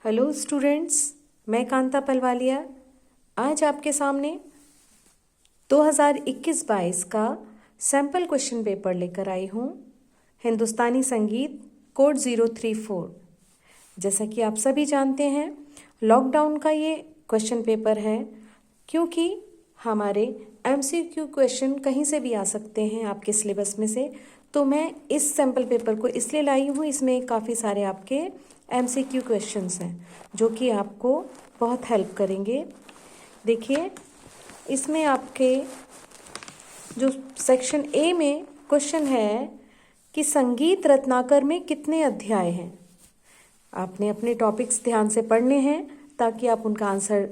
Hello students, मैं कांता पलवालिया आज आपके सामने 2021-22 का सैम्पल क्वेश्चन पेपर लेकर आई हूँ। हिंदुस्तानी संगीत कोड 034। जैसा कि आप सभी जानते हैं, लॉकडाउन का ये क्वेश्चन पेपर है, क्योंकि हमारे MCQ क्वेश्चन कहीं से भी आ सकते हैं आपके सिलेबस में से। तो मैं इस सैम्पल पेपर को इसलिए लाई हूँ, इसमें काफ़ी सारे आपके MCQ क्वेश्चंस हैं जो कि आपको बहुत हेल्प करेंगे। देखिए, इसमें आपके जो सेक्शन ए में क्वेश्चन है कि संगीत रत्नाकर में कितने अध्याय हैं। आपने अपने टॉपिक्स ध्यान से पढ़ने हैं ताकि आप उनका आंसर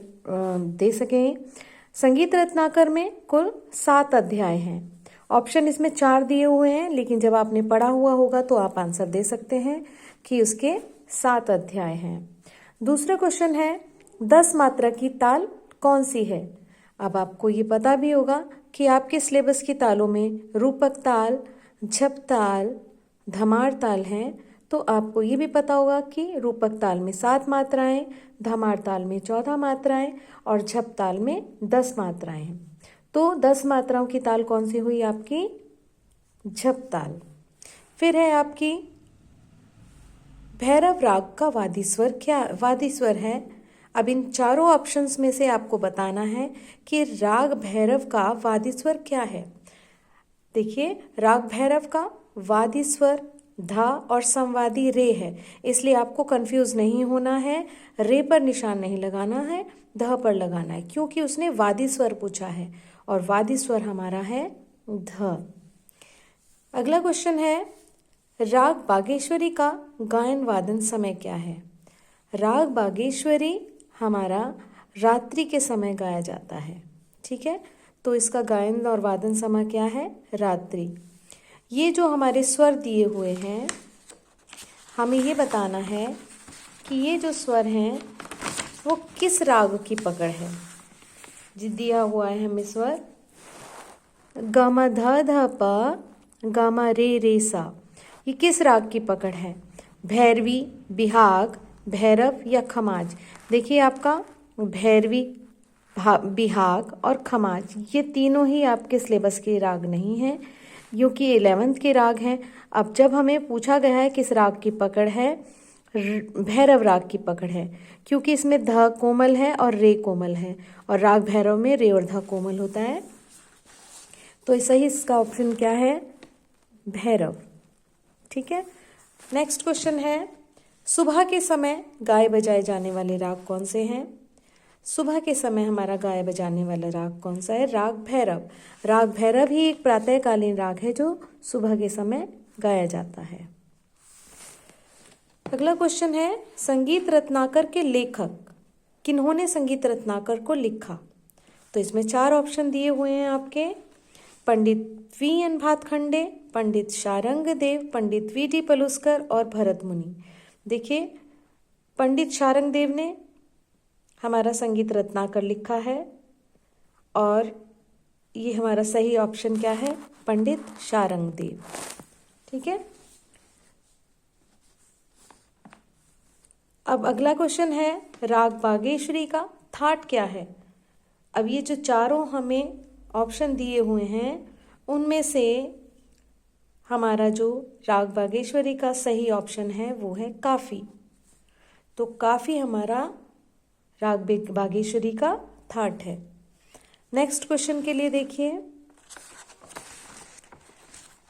दे सकें। संगीत रत्नाकर में कुल 7 अध्याय हैं। ऑप्शन इसमें 4 दिए हुए हैं, लेकिन जब आपने पढ़ा हुआ होगा तो आप आंसर दे सकते हैं कि उसके 7 अध्याय हैं। दूसरा क्वेश्चन है 10 मात्रा की ताल कौन सी है। अब आपको ये पता भी होगा कि आपके सिलेबस की तालों में रूपक ताल, झप ताल, धमार ताल हैं। तो आपको ये भी पता होगा कि रूपक ताल में 7 मात्राएं, धमार ताल में 14 मात्राएं और झप ताल में 10 मात्राएं हैं। तो 10 मात्राओं की ताल कौन सी हुई आपकी? झप ताल। फिर है आपकी भैरव राग का वादी स्वर क्या? वादी स्वर है। अब इन चारों ऑप्शंस में से आपको बताना है कि राग भैरव का वादी स्वर क्या है। देखिए, राग भैरव का वादी स्वर धा और संवादी रे है, इसलिए आपको कंफ्यूज नहीं होना है। रे पर निशान नहीं लगाना है, ध पर लगाना है, क्योंकि उसने वादी स्वर पूछा है और वादी स्वर हमारा है ध। अगला क्वेश्चन है राग बागेश्वरी का गायन वादन समय क्या है। राग बागेश्वरी हमारा रात्रि के समय गाया जाता है, ठीक है। तो इसका गायन और वादन समय क्या है? रात्रि। ये जो हमारे स्वर दिए हुए हैं, हमें ये बताना है कि ये जो स्वर हैं वो किस राग की पकड़ है। जी दिया हुआ है हमें स्वर गामा ध ध प, गामा रे रे सा। ये किस राग की पकड़ है? भैरवी, बिहाग, भैरव या खमाज। देखिए, आपका भैरवी, बिहाग और खमाज ये तीनों ही आपके सिलेबस के राग नहीं हैं, क्योंकि 11th के राग हैं। अब जब हमें पूछा गया है किस राग की पकड़ है, भैरव राग की पकड़ है, क्योंकि इसमें ध कोमल है और रे कोमल है, और राग भैरव में रे और ध कोमल होता है। तो सही इसका ऑप्शन क्या है? भैरव, ठीक है। नेक्स्ट क्वेश्चन है सुबह के समय गाए बजाए जाने वाले राग कौन से हैं। सुबह के समय हमारा गाए बजाने वाला राग कौन सा है? राग भैरव। राग भैरव ही एक प्रातःकालीन राग है जो सुबह के समय गाया जाता है। अगला क्वेश्चन है संगीत रत्नाकर के लेखक किन्होंने संगीत रत्नाकर को लिखा। तो इसमें 4 ऑप्शन दिए हुए हैं आपके। पंडित V.N. भातखंडे, पंडित शारंग देव, पंडित V.D. पलुस्कर और भरत मुनि। देखिए, पंडित शारंग देव ने हमारा संगीत रत्नाकर लिखा है, और ये हमारा सही ऑप्शन क्या है? पंडित शारंग देव, ठीक है। अब अगला क्वेश्चन है राग बागेश्वरी का थाट क्या है। अब ये जो चारों हमें ऑप्शन दिए हुए हैं, उनमें से हमारा जो राग बागेश्वरी का सही ऑप्शन है वो है काफी। तो काफी हमारा राग बागेश्वरी का थाट है। नेक्स्ट क्वेश्चन के लिए देखिए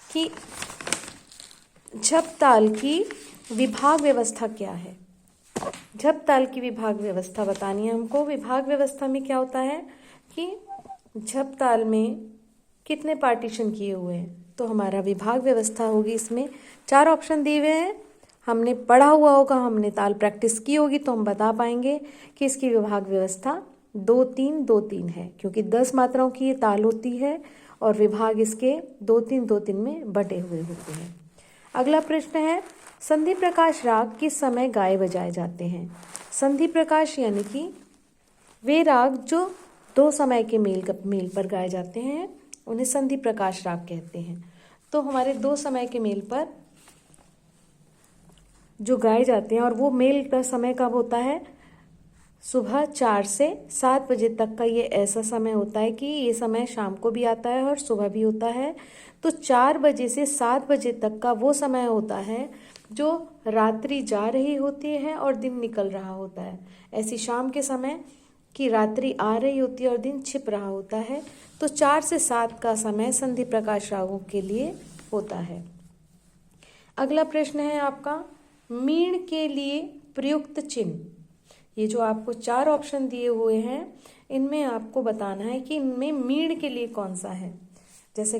कि झप ताल की विभाग व्यवस्था क्या है। झप ताल की विभाग व्यवस्था बतानी है हमको। विभाग व्यवस्था में क्या होता है कि झप ताल में कितने पार्टीशन किए हुए हैं, तो हमारा विभाग व्यवस्था होगी। इसमें 4 ऑप्शन दिए हुए हैं। हमने पढ़ा हुआ होगा, हमने ताल प्रैक्टिस की होगी, तो हम बता पाएंगे कि इसकी विभाग व्यवस्था 2-3-2-3 है, क्योंकि 10 मात्राओं की ये ताल होती है और विभाग इसके 2-3-2-3 में बटे हुए होते हैं। अगला प्रश्न है संधि प्रकाश राग किस समय गाए बजाए जाते हैं। संधि प्रकाश यानी कि वे राग जो 2 समय के मेल पर गाए जाते हैं, उन्हें संधि प्रकाश राग कहते हैं। तो हमारे 2 समय के मेल पर जो गाए जाते हैं, और वो मेल का समय कब होता है? सुबह 4 से 7 बजे तक का ये ऐसा समय होता है कि ये समय शाम को भी आता है और सुबह भी होता है। तो 4 बजे से 7 बजे तक का वो समय होता है जो रात्रि जा रही होती है और दिन निकल रहा होता है। ऐसी शाम के समय कि रात्रि आ रही होती है और दिन छिप रहा होता है। तो 4 से 7 का समय संधि प्रकाश रागों के लिए होता है। अगला प्रश्न है आपका, मीण के लिए प्रयुक्त चिन्ह। ये जो आपको 4 ऑप्शन दिए हुए हैं, इनमें आपको बताना है कि इनमें मीण के लिए कौन सा है। जैसे कि